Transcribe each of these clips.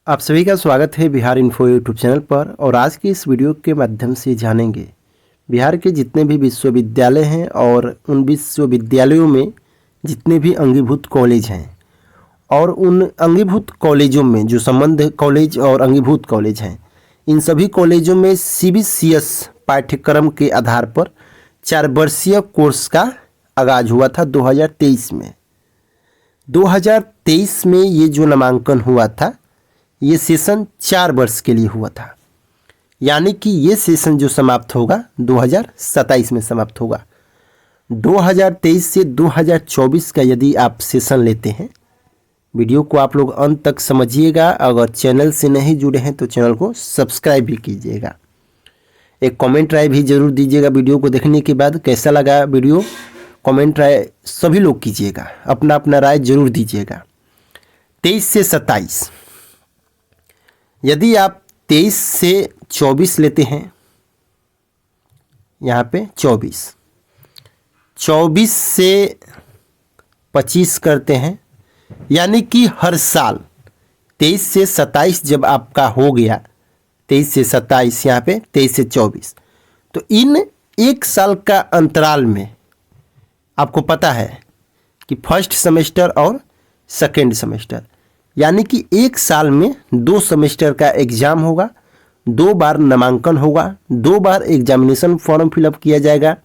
आप सभी का स्वागत है बिहार इन्फो यूट्यूब चैनल पर। और आज की इस वीडियो के माध्यम से जानेंगे बिहार के जितने भी विश्वविद्यालय हैं और उन विश्वविद्यालयों में जितने भी अंगीभूत कॉलेज हैं और उन अंगीभूत कॉलेजों में जो संबद्ध कॉलेज और अंगीभूत कॉलेज हैं, इन सभी कॉलेजों में CBCS पाठ्यक्रम के आधार पर 4 वर्षीय कोर्स का आगाज हुआ था 2023 में। 2023 में ये जो नामांकन हुआ था, ये सेशन 4 वर्ष के लिए हुआ था, यानी कि ये सेशन जो समाप्त होगा 2027 में समाप्त होगा। 2023 से 2024 का यदि आप सेशन लेते हैं, वीडियो को आप लोग अंत तक समझिएगा। अगर चैनल से नहीं जुड़े हैं तो चैनल को सब्सक्राइब भी कीजिएगा। एक कमेंट राय भी ज़रूर दीजिएगा वीडियो को देखने के बाद। कैसा लगा वीडियो, कमेंट राय सभी लोग कीजिएगा, अपना अपना राय जरूर दीजिएगा। 23 से 27, यदि आप 23 से 24 लेते हैं, यहाँ पे 24 से 25 करते हैं, यानी कि हर साल 23 से 27 जब आपका हो गया, 23 से 27 यहाँ पे 23 से 24, तो इन एक साल का अंतराल में आपको पता है कि फर्स्ट सेमेस्टर और सेकेंड सेमेस्टर, यानी कि एक साल में 2 सेमेस्टर का एग्ज़ाम होगा, 2 बार नामांकन होगा, 2 बार एग्जामिनेशन फॉर्म फिलअप किया जाएगा,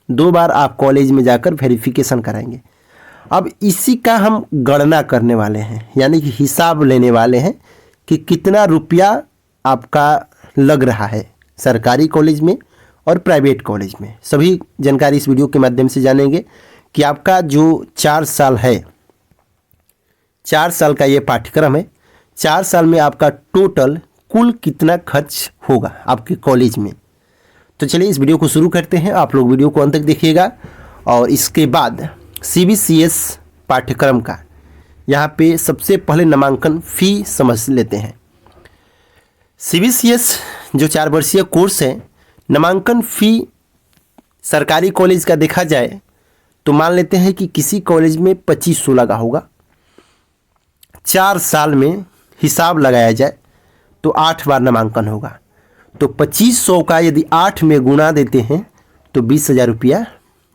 2 बार आप कॉलेज में जाकर वेरिफिकेशन कराएंगे। अब इसी का हम गणना करने वाले हैं, यानी कि हिसाब लेने वाले हैं कि कितना रुपया आपका लग रहा है सरकारी कॉलेज में और प्राइवेट कॉलेज में। सभी जानकारी इस वीडियो के माध्यम से जानेंगे कि आपका जो 4 साल है, 4 साल का ये पाठ्यक्रम है, 4 साल में आपका टोटल कुल कितना खर्च होगा आपके कॉलेज में। तो चलिए इस वीडियो को शुरू करते हैं। आप लोग वीडियो को अंत तक देखिएगा और इसके बाद CBCS पाठ्यक्रम का यहाँ पे सबसे पहले नामांकन फ़ी समझ लेते हैं। CBCS जो 4 वर्षीय कोर्स है, नामांकन फ़ी सरकारी कॉलेज का देखा जाए तो मान लेते हैं कि किसी कॉलेज में 2500 लगा होगा। 4 साल में हिसाब लगाया जाए तो 8 बार नामांकन होगा, तो 2500 का यदि 8 में गुणा देते हैं तो 20,000 रुपया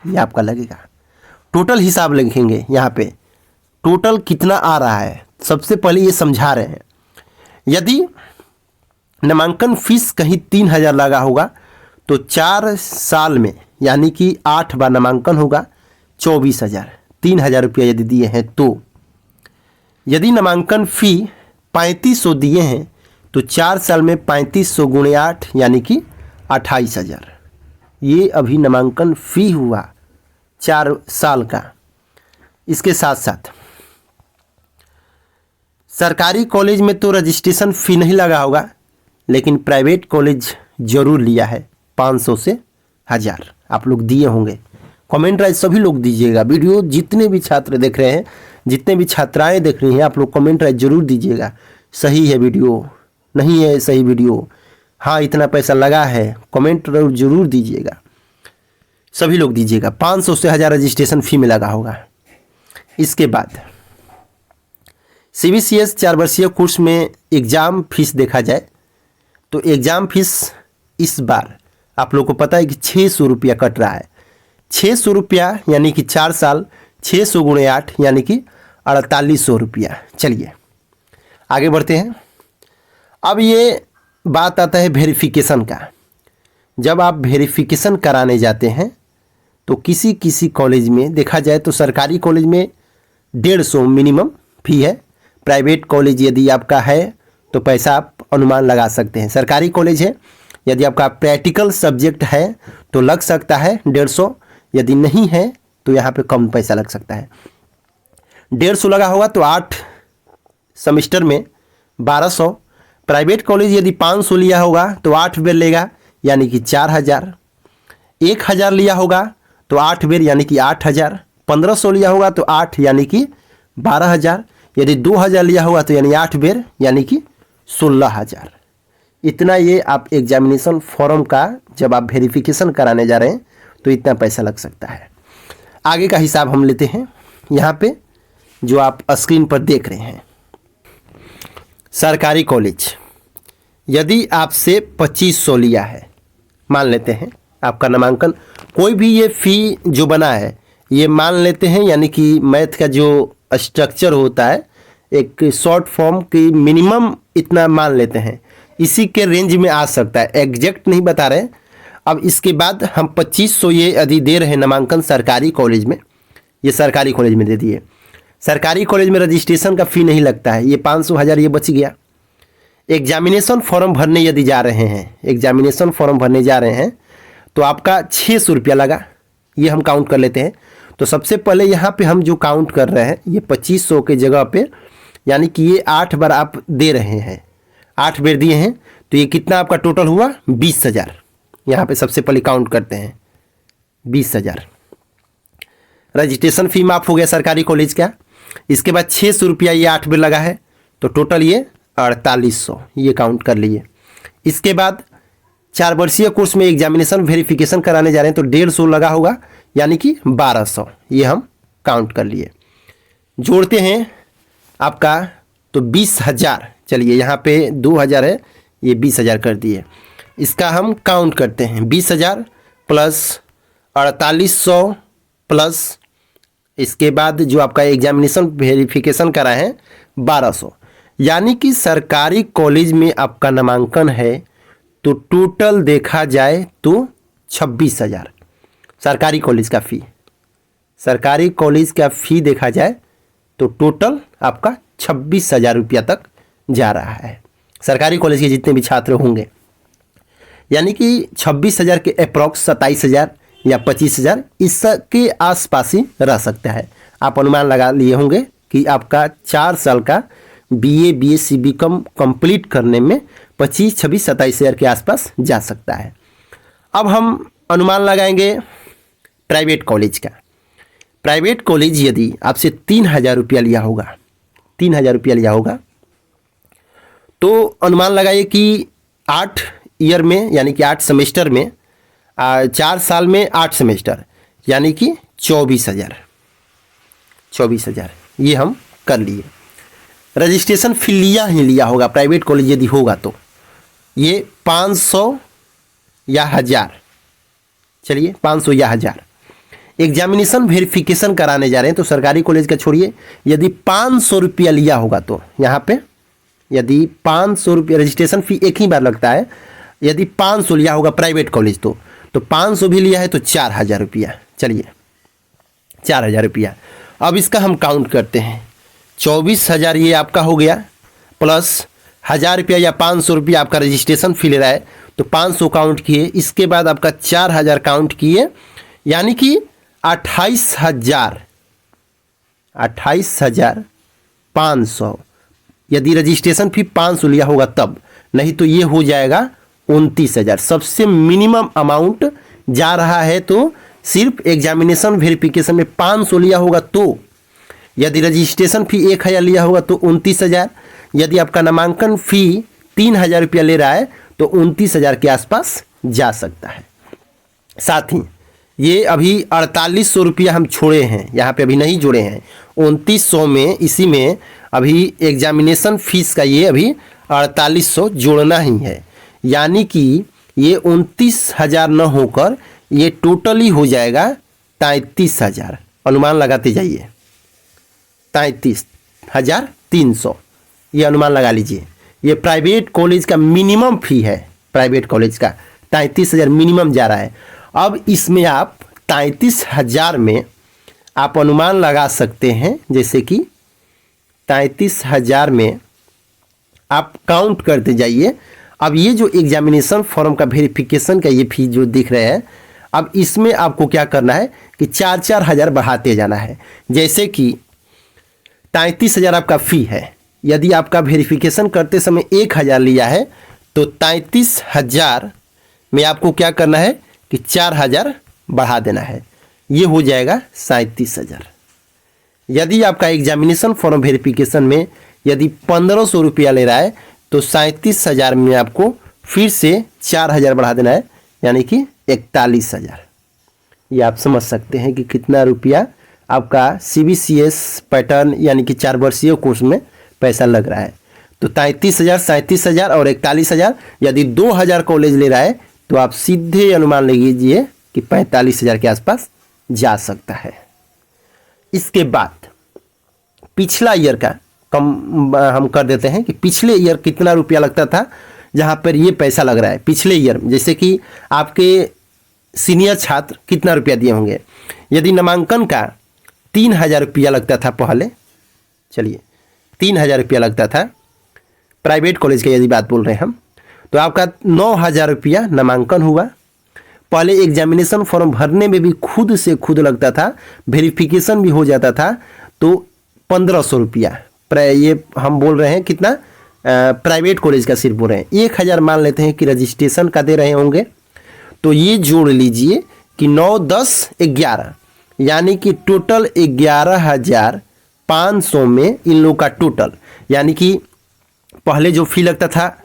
ये आपका लगेगा। टोटल हिसाब लिखेंगे यहाँ पे, टोटल कितना आ रहा है सबसे पहले ये समझा रहे हैं। यदि नामांकन फीस कहीं 3,000 लगा होगा तो 4 साल में यानी कि 8 बार नामांकन होगा 24,000, 3,000 रुपया यदि दिए हैं तो। यदि नामांकन फ़ी 3500 दिए हैं तो 4 साल में 3500 गुणे 8 यानी कि 28,000, ये अभी नामांकन फ़ी हुआ 4 साल का। इसके साथ साथ सरकारी कॉलेज में तो रजिस्ट्रेशन फ़ी नहीं लगा होगा, लेकिन प्राइवेट कॉलेज ज़रूर लिया है 500 से 1000 आप लोग दिए होंगे। कमेंट राइट सभी लोग दीजिएगा। वीडियो जितने भी छात्र देख रहे हैं, जितने भी छात्राएं देख रही हैं, आप लोग कमेंट राइट जरूर दीजिएगा। सही है वीडियो, नहीं है सही वीडियो, हाँ इतना पैसा लगा है, कमेंट जरूर दीजिएगा। सभी लोग दीजिएगा। 500 से 1000 रजिस्ट्रेशन फ़ी में लगा होगा। इसके बाद CBCS 4 वर्षीय कोर्स में एग्ज़ाम फीस देखा जाए तो एग्ज़ाम फीस इस बार आप लोग को पता है कि 600 रुपया कट रहा है। 600 रुपया यानी कि 4 साल 600 गुणे 8 यानी कि 4800 रुपया। चलिए आगे बढ़ते हैं। अब ये बात आता है वेरिफिकेशन का। जब आप वेरिफिकेशन कराने जाते हैं तो किसी किसी कॉलेज में देखा जाए तो सरकारी कॉलेज में 150 मिनिमम फ़ी है। प्राइवेट कॉलेज यदि आपका है तो पैसा आप अनुमान लगा सकते हैं। सरकारी कॉलेज है, यदि आपका प्रैक्टिकल सब्जेक्ट है तो लग सकता है 150, यदि नहीं है तो यहाँ पे कम पैसा लग सकता है। 150 लगा होगा तो 8 सेमेस्टर में 1200। प्राइवेट कॉलेज यदि 500 लिया होगा तो 8 बेर लेगा यानी कि 4000। 1000 लिया होगा तो 8 बेर यानी कि 8000। 1500 लिया होगा तो 8 यानी कि 12000। यदि 2000 लिया होगा तो यानी 8 बेर यानी कि 16000। इतना ये आप एग्जामिनेशन फॉर्म का जब आप वेरिफिकेशन कराने जा रहे हैं तो इतना पैसा लग सकता है। आगे का हिसाब हम लेते हैं यहाँ पे जो आप स्क्रीन पर देख रहे हैं। सरकारी कॉलेज यदि आपसे 2500 लिया है, मान लेते हैं आपका नामांकन, कोई भी ये फ़ी जो बना है ये मान लेते हैं, यानी कि मैथ का जो स्ट्रक्चर होता है एक शॉर्ट फॉर्म की मिनिमम इतना मान लेते हैं, इसी के रेंज में आ सकता है, एग्जैक्ट नहीं बता रहे। अब इसके बाद हम 2500 ये यदि दे रहे हैं नामांकन सरकारी कॉलेज में, ये सरकारी कॉलेज में दे दिए। सरकारी कॉलेज में रजिस्ट्रेशन का फ़ी नहीं लगता है, ये 500 हज़ार ये बच गया। एग्जामिनेशन फॉर्म भरने यदि जा रहे हैं, एग्जामिनेशन फॉर्म भरने जा रहे हैं तो आपका 600 रुपया लगा, ये हम काउंट कर लेते हैं। तो सबसे पहले यहाँ पे हम जो काउंट कर रहे हैं ये 2500 के जगह पे, यानी कि ये 8 बार आप दे रहे हैं, 8 बार दिए हैं, तो ये कितना आपका टोटल हुआ 20,000। यहाँ पे सबसे पहले काउंट करते हैं 20,000। रजिस्ट्रेशन फ़ी माफ़ हो गया सरकारी कॉलेज का। इसके बाद 600 रुपया ये 8 बार लगा है, तो टोटल ये 4800 ये काउंट कर लिए। इसके बाद 4 वर्षीय कोर्स में एग्जामिनेशन वेरिफिकेशन कराने जा रहे हैं तो 150 लगा होगा, यानी कि 1200 ये हम काउंट कर लिए। जोड़ते हैं आपका तो 20,000, चलिए यहाँ पे 2000 है, ये 20,000 कर दिए। इसका हम काउंट करते हैं 20,000 प्लस 4800 प्लस इसके बाद जो आपका एग्जामिनेशन वेरिफिकेशन करा है 1200, यानी कि सरकारी कॉलेज में आपका नामांकन है तो टोटल देखा जाए तो 26,000 सरकारी कॉलेज का फ़ी। सरकारी कॉलेज का फ़ी देखा जाए तो टोटल आपका 26,000 रुपया तक जा रहा है सरकारी कॉलेज के जितने भी छात्र होंगे, यानी कि 26,000 के अप्रॉक्स 27,000 या 25,000 इसके आसपास ही रह सकता है। आप अनुमान लगा लिए होंगे कि आपका 4 साल का BA BSc BCom कंप्लीट करने में 25, 26, 27,000 के आसपास जा सकता है। अब हम अनुमान लगाएंगे प्राइवेट कॉलेज का। प्राइवेट कॉलेज यदि आपसे 3,000 रुपया लिया होगा, 3,000 रुपया लिया होगा, तो अनुमान लगाइए कि 8 ईयर में, यानी कि 8 सेमेस्टर में, 4 साल में 8 सेमेस्टर, यानी कि 24,000 ये हम कर लिए। रजिस्ट्रेशन फी लिया ही लिया होगा प्राइवेट कॉलेज यदि होगा तो ये 500 या 1000, चलिए 500 या 1000। एग्जामिनेशन वेरिफिकेशन कराने जा रहे हैं तो सरकारी कॉलेज का छोड़िए, यदि 500 रुपया लिया होगा तो यहाँ पे यदि 500 रुपया रजिस्ट्रेशन फ़ी एक ही बार लगता है, यदि 500 लिया होगा प्राइवेट कॉलेज तो 500 भी लिया है तो 4,000 रुपया, चलिए 4,000 रुपया। अब इसका हम काउंट करते हैं, 24,000 ये आपका हो गया, प्लस 1,000 रुपया या 500 रुपया आपका रजिस्ट्रेशन फ़ी ले रहा है तो 500 काउंट किए, इसके बाद आपका 4,000 काउंट किए, यानी कि 28,500 यदि रजिस्ट्रेशन फ़ी 500 लिया होगा तब, नहीं तो ये हो जाएगा 29,000। सबसे मिनिमम अमाउंट जा रहा है तो सिर्फ एग्जामिनेशन वेरिफिकेशन में 500 लिया होगा तो, यदि रजिस्ट्रेशन फ़ी 1,000 लिया होगा तो 29,000, यदि आपका नामांकन फ़ी 3,000 रुपया ले रहा है तो 29,000 के आसपास जा सकता है। साथ ही ये अभी 4800 रुपया हम छोड़े हैं, यहाँ पे अभी नहीं जोड़े हैं, 2900 में इसी में अभी एग्जामिनेशन फ़ीस का ये अभी 4800 जोड़ना ही है, यानी कि ये 29,000 न होकर ये टोटली हो जाएगा 33,000। अनुमान लगाते जाइए, 33,300 ये अनुमान लगा लीजिए। ये प्राइवेट कॉलेज का मिनिमम फ़ी है, प्राइवेट कॉलेज का 33,000 मिनिमम जा रहा है। अब इसमें आप 33,000 में आप अनुमान लगा सकते हैं, जैसे कि 33,000 में आप काउंट करते जाइए। अब ये जो एग्जामिनेशन फॉर्म का वेरिफिकेशन का ये फीस जो दिख रहे हैं, अब इसमें आपको क्या करना है कि 4-4 हज़ार बढ़ाते जाना है। जैसे कि 33,000 आपका फ़ी है, यदि आपका वेरिफिकेशन करते समय 1,000 लिया है तो 33,000 में आपको क्या करना है कि 4,000 बढ़ा देना है, ये हो जाएगा 37,000। यदि आपका एग्जामिनेशन फॉर्म वेरिफिकेशन में यदि 1,500 रुपया ले रहा है तो 37,000 में आपको फिर से 4,000 बढ़ा देना है, यानी कि 41,000। ये आप समझ सकते हैं कि कितना रुपया आपका CBCS पैटर्न यानी कि 4 वर्षीय कोर्स में पैसा लग रहा है। तो 33,000, 37,000 और 41,000। यदि 2,000 कॉलेज ले रहा है तो आप सीधे अनुमान लीजिए कि 45,000 के आसपास जा सकता है। इसके बाद पिछला ईयर का कम हम कर देते हैं कि पिछले ईयर कितना रुपया लगता था जहाँ पर ये पैसा लग रहा है। पिछले ईयर जैसे कि आपके सीनियर छात्र कितना रुपया दिए होंगे। यदि नामांकन का 3,000 रुपया लगता था पहले, चलिए 3,000 रुपया लगता था प्राइवेट कॉलेज की यदि बात बोल रहे हैं हम, तो आपका 9,000 रुपया नामांकन हुआ। पहले एग्जामिनेशन फॉर्म भरने में भी खुद से खुद लगता था, वेरिफिकेशन भी हो जाता था, तो 1,500 रुपया। ये हम बोल रहे हैं कितना, प्राइवेट कॉलेज का सिर्फ बोल रहे हैं। 1,000 मान लेते हैं कि रजिस्ट्रेशन का दे रहे होंगे, तो ये जोड़ लीजिए कि 9, 10, 11 यानी कि टोटल 11,500 में इन लोग का टोटल, यानी कि पहले जो फी लगता था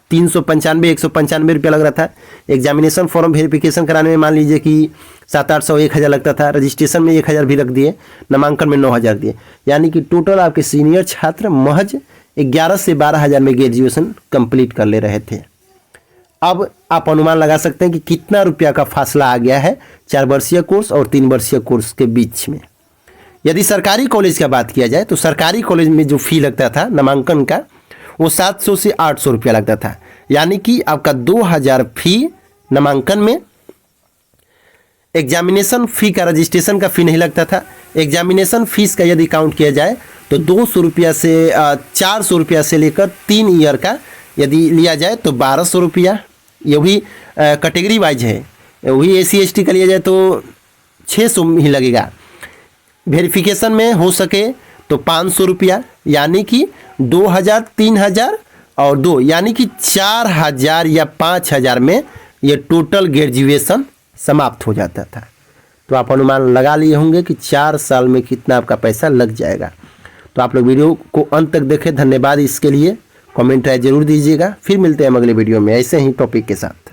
395, 195 रुपया लग रहा था। एग्जामिनेशन फॉर्म वेरिफिकेशन कराने में मान लीजिए कि 700-800, 1,000 लगता था। रजिस्ट्रेशन में 1,000 भी रख दिए, नामांकन में 9,000 दिए, यानी कि टोटल आपके सीनियर छात्र महज 11 से 12,000 में ग्रेजुएशन कंप्लीट कर ले रहे थे। अब आप अनुमान लगा सकते हैं कि कितना रुपया का फासला आ गया है 4 वर्षीय कोर्स और 3 वर्षीय कोर्स के बीच में। यदि सरकारी कॉलेज का बात किया जाए तो सरकारी कॉलेज में जो फी लगता था नामांकन का वो 700 से 800 रुपया लगता था, यानी कि आपका 2,000 फी नामांकन में। एग्जामिनेशन फ़ी का, रजिस्ट्रेशन का फ़ी नहीं लगता था। एग्जामिनेशन फीस का यदि काउंट किया जाए तो 200 रुपया से 400 रुपया से लेकर 3 ईयर का यदि लिया जाए तो 1,200 रुपया। ये भी कैटेगरी वाइज है, वही SC ST का लिया जाए तो 600 ही लगेगा। वेरिफिकेशन में हो सके तो 500 रुपया, यानी कि 2,000, 3,000 और 2, यानी कि 4,000 या 5,000 में ये टोटल ग्रेजुएशन समाप्त हो जाता था। तो आप अनुमान लगा लिए होंगे कि 4 साल में कितना आपका पैसा लग जाएगा। तो आप लोग वीडियो को अंत तक देखें, धन्यवाद इसके लिए। कमेंट राय जरूर दीजिएगा। फिर मिलते हैं अगले वीडियो में ऐसे ही टॉपिक के साथ।